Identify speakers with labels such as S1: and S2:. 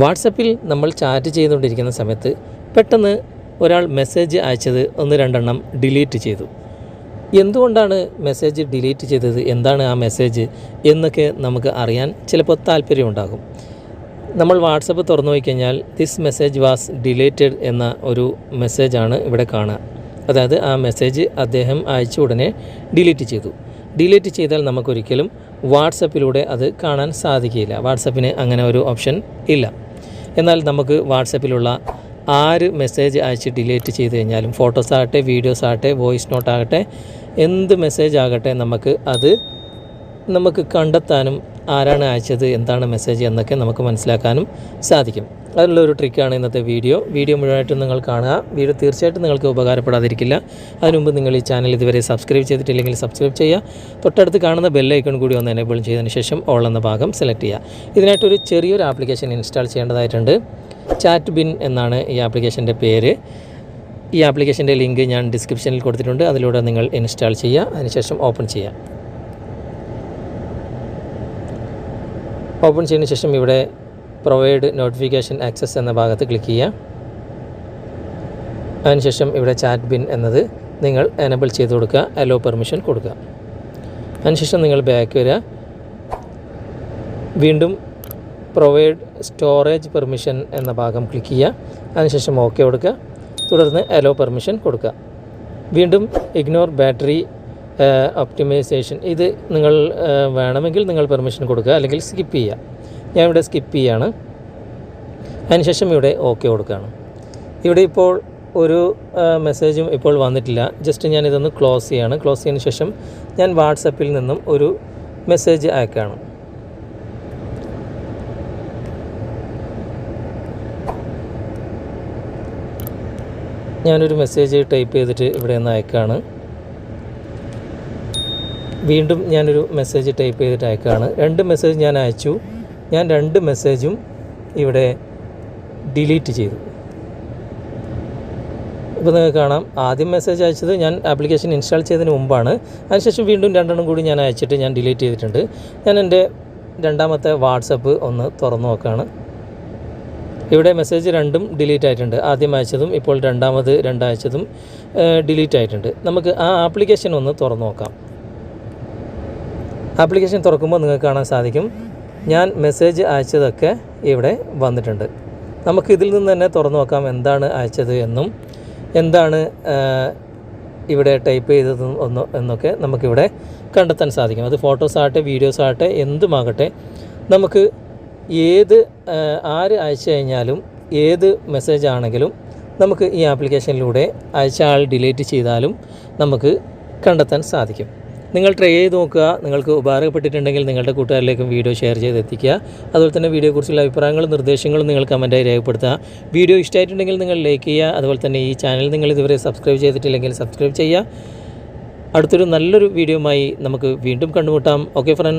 S1: വാട്സപ്പിൽ നമ്മൾ ചാറ്റ് ചെയ്തുകൊണ്ടിരിക്കുന്ന സമയത്ത് പെട്ടെന്ന് ഒരാൾ മെസ്സേജ് അയച്ചത് 1-2 ഡിലീറ്റ് ചെയ്തു. എന്തുകൊണ്ടാണ് മെസ്സേജ് ഡിലീറ്റ് ചെയ്തത്, എന്താണ് ആ മെസ്സേജ് എന്നൊക്കെ നമുക്ക് അറിയാൻ ചിലപ്പോൾ താല്പര്യമുണ്ടാകും. നമ്മൾ വാട്സപ്പ് തുറന്നു നോക്കിക്കഴിഞ്ഞാൽ ദിസ് മെസ്സേജ് വാസ് ഡിലീറ്റഡ് എന്ന ഒരു മെസ്സേജാണ് ഇവിടെ കാണുക. അതായത് ആ മെസ്സേജ് അദ്ദേഹം അയച്ച ഉടനെ ഡിലീറ്റ് ചെയ്തു. ഡിലീറ്റ് ചെയ്താൽ നമുക്കൊരിക്കലും വാട്സപ്പിലൂടെ അത് കാണാൻ സാധിക്കില്ല. വാട്സപ്പിന് അങ്ങനെ ഒരു ഓപ്ഷൻ ഇല്ല. എന്നാൽ നമുക്ക് വാട്സപ്പിലുള്ള ആര് മെസ്സേജ് അയച്ച് ഡിലീറ്റ് ചെയ്ത് കഴിഞ്ഞാലും, ഫോട്ടോസ് ആകട്ടെ, വീഡിയോസ് ആകട്ടെ, വോയിസ് നോട്ട് ആകട്ടെ, എന്ത് മെസ്സേജ് ആകട്ടെ, നമുക്ക് കണ്ടെത്താനും ആരാണ് അയച്ചത്, എന്താണ് മെസ്സേജ് എന്നൊക്കെ നമുക്ക് മനസ്സിലാക്കാനും സാധിക്കും. അതിനുള്ളൊരു ട്രിക്കാണ് ഇന്നത്തെ വീഡിയോ മുഴുവനായിട്ടും നിങ്ങൾ കാണുക. വീഡിയോ തീർച്ചയായിട്ടും നിങ്ങൾക്ക് ഉപകാരപ്പെടാതിരിക്കില്ല. അതിനുമുമ്പ് നിങ്ങൾ ഈ ചാനൽ ഇതുവരെ സബ്സ്ക്രൈബ് ചെയ്തിട്ടില്ലെങ്കിൽ സബ്സ്ക്രൈബ് ചെയ്യുക. തൊട്ടടുത്ത് കാണുന്ന ബെല്ലൈക്കൺ കൂടി ഒന്ന് എനേബിൾ ചെയ്തതിന് ശേഷം ഓൾ എന്ന ഭാഗം സെലക്ട് ചെയ്യുക. ഇതിനായിട്ടൊരു ചെറിയൊരു ആപ്ലിക്കേഷൻ ഇൻസ്റ്റാൾ ചെയ്യേണ്ടതായിട്ടുണ്ട്. ചാറ്റ് ബിൻ എന്നാണ് ഈ ആപ്ലിക്കേഷൻ്റെ പേര്. ഈ ആപ്ലിക്കേഷൻ്റെ ലിങ്ക് ഞാൻ ഡിസ്ക്രിപ്ഷനിൽ കൊടുത്തിട്ടുണ്ട്. അതിലൂടെ നിങ്ങൾ ഇൻസ്റ്റാൾ ചെയ്യുക. അതിനുശേഷം ഓപ്പൺ ചെയ്യുക. ഓപ്പൺ ചെയ്തതിന് ശേഷം ഇവിടെ പ്രൊവൈഡ് നോട്ടിഫിക്കേഷൻ ആക്സസ് എന്ന ഭാഗത്ത് ക്ലിക്ക് ചെയ്യുക. അതിനുശേഷം ഇവിടെ ചാറ്റ് ബിൻ എന്നത് നിങ്ങൾ എനേബിൾ ചെയ്ത് കൊടുക്കുക, അലോ പെർമിഷൻ കൊടുക്കുക. അതിനുശേഷം നിങ്ങൾ ബാക്ക് വരിക. വീണ്ടും പ്രൊവൈഡ് സ്റ്റോറേജ് പെർമിഷൻ എന്ന ഭാഗം ക്ലിക്ക് ചെയ്യുക. അതിനുശേഷം ഓക്കെ കൊടുക്കുക. തുടർന്ന് അലോ പെർമിഷൻ കൊടുക്കുക. വീണ്ടും ഇഗ്നോർ ബാറ്ററി ഒപ്റ്റിമൈസേഷൻ, ഇത് നിങ്ങൾ വേണമെങ്കിൽ നിങ്ങൾ പെർമിഷൻ കൊടുക്കുക, അല്ലെങ്കിൽ സ്കിപ്പ് ചെയ്യുക. ഞാൻ ഇവിടെ സ്കിപ്പ് ചെയ്യുകയാണ്. അതിനുശേഷം ഇവിടെ ഓക്കെ കൊടുക്കുകയാണ്. ഇവിടെ ഇപ്പോൾ ഒരു മെസ്സേജും ഇപ്പോൾ വന്നിട്ടില്ല. ജസ്റ്റ് ഞാനിതൊന്ന് ക്ലോസ് ചെയ്യുകയാണ്. ക്ലോസ് ചെയ്തതിന് ശേഷം ഞാൻ വാട്സപ്പിൽ നിന്നും ഒരു മെസ്സേജ് അയക്കുകയാണ്. ഞാനൊരു മെസ്സേജ് ടൈപ്പ് ചെയ്തിട്ട് ഇവിടെ നിന്ന് അയക്കുകയാണ്. വീണ്ടും ഞാനൊരു മെസ്സേജ് ടൈപ്പ് ചെയ്തിട്ട് അയക്കുകയാണ്. 2 മെസ്സേജ് ഞാൻ അയച്ചു. ഞാൻ 2 മെസ്സേജും ഇവിടെ ഡിലീറ്റ് ചെയ്തു. ഇപ്പോൾ നിങ്ങൾക്ക് കാണാം, ആദ്യം മെസ്സേജ് അയച്ചത് ഞാൻ ആപ്ലിക്കേഷൻ ഇൻസ്റ്റാൾ ചെയ്തതിന് മുമ്പാണ്. അതിനുശേഷം വീണ്ടും 2 കൂടി ഞാൻ അയച്ചിട്ട് ഞാൻ ഡിലീറ്റ് ചെയ്തിട്ടുണ്ട്. ഞാൻ എൻ്റെ രണ്ടാമത്തെ വാട്സപ്പ് ഒന്ന് തുറന്നു നോക്കുകയാണ്. ഇവിടെ മെസ്സേജ് 2 ഡിലീറ്റ് ആയിട്ടുണ്ട്. ആദ്യം അയച്ചതും ഇപ്പോൾ രണ്ടാമത് 2 അയച്ചതും ഡിലീറ്റ് ആയിട്ടുണ്ട്. നമുക്ക് ആ ആപ്ലിക്കേഷൻ ഒന്ന് തുറന്നു നോക്കാം. ആപ്ലിക്കേഷൻ തുറക്കുമ്പോൾ നിങ്ങൾക്ക് കാണാൻ സാധിക്കും, ഞാൻ മെസ്സേജ് അയച്ചതൊക്കെ ഇവിടെ വന്നിട്ടുണ്ട്. നമുക്കിതിൽ നിന്ന് തന്നെ തുറന്നു നോക്കാം എന്താണ് അയച്ചത് എന്നും എന്താണ് ഇവിടെ ടൈപ്പ് ചെയ്തതും എന്നൊക്കെ നമുക്കിവിടെ കണ്ടെത്താൻ സാധിക്കും. അത് ഫോട്ടോസ് ആകട്ടെ, വീഡിയോസ് ആകട്ടെ, എന്തുമാകട്ടെ, നമുക്ക് ആര് അയച്ചു കഴിഞ്ഞാലും ഏത് മെസ്സേജ് ആണെങ്കിലും നമുക്ക് ഈ ആപ്ലിക്കേഷനിലൂടെ അയച്ച ആൾ ഡിലീറ്റ് ചെയ്താലും നമുക്ക് കണ്ടെത്താൻ സാധിക്കും. നിങ്ങൾ ട്രൈ ചെയ്ത് നോക്കുക. നിങ്ങൾക്ക് ഉപകാരപ്പെട്ടിട്ടുണ്ടെങ്കിൽ നിങ്ങളുടെ കൂട്ടുകാരിലേക്കും വീഡിയോ ഷെയർ ചെയ്ത് എത്തിക്കുക. അതുപോലെ തന്നെ വീഡിയോയെക്കുറിച്ചുള്ള അഭിപ്രായങ്ങളും നിർദ്ദേശങ്ങളും നിങ്ങൾ കമൻറ്റായി രേഖപ്പെടുത്തുക. വീഡിയോ ഇഷ്ടമായിട്ടുണ്ടെങ്കിൽ നിങ്ങൾ ലൈക്ക് ചെയ്യുക. അതുപോലെ തന്നെ ഈ ചാനൽ നിങ്ങൾ ഇതുവരെ സബ്സ്ക്രൈബ് ചെയ്തിട്ടില്ലെങ്കിൽ സബ്സ്ക്രൈബ് ചെയ്യുക. അടുത്തൊരു നല്ലൊരു വീഡിയോയുമായി നമുക്ക് വീണ്ടും കണ്ടുമുട്ടാം. Okay friends.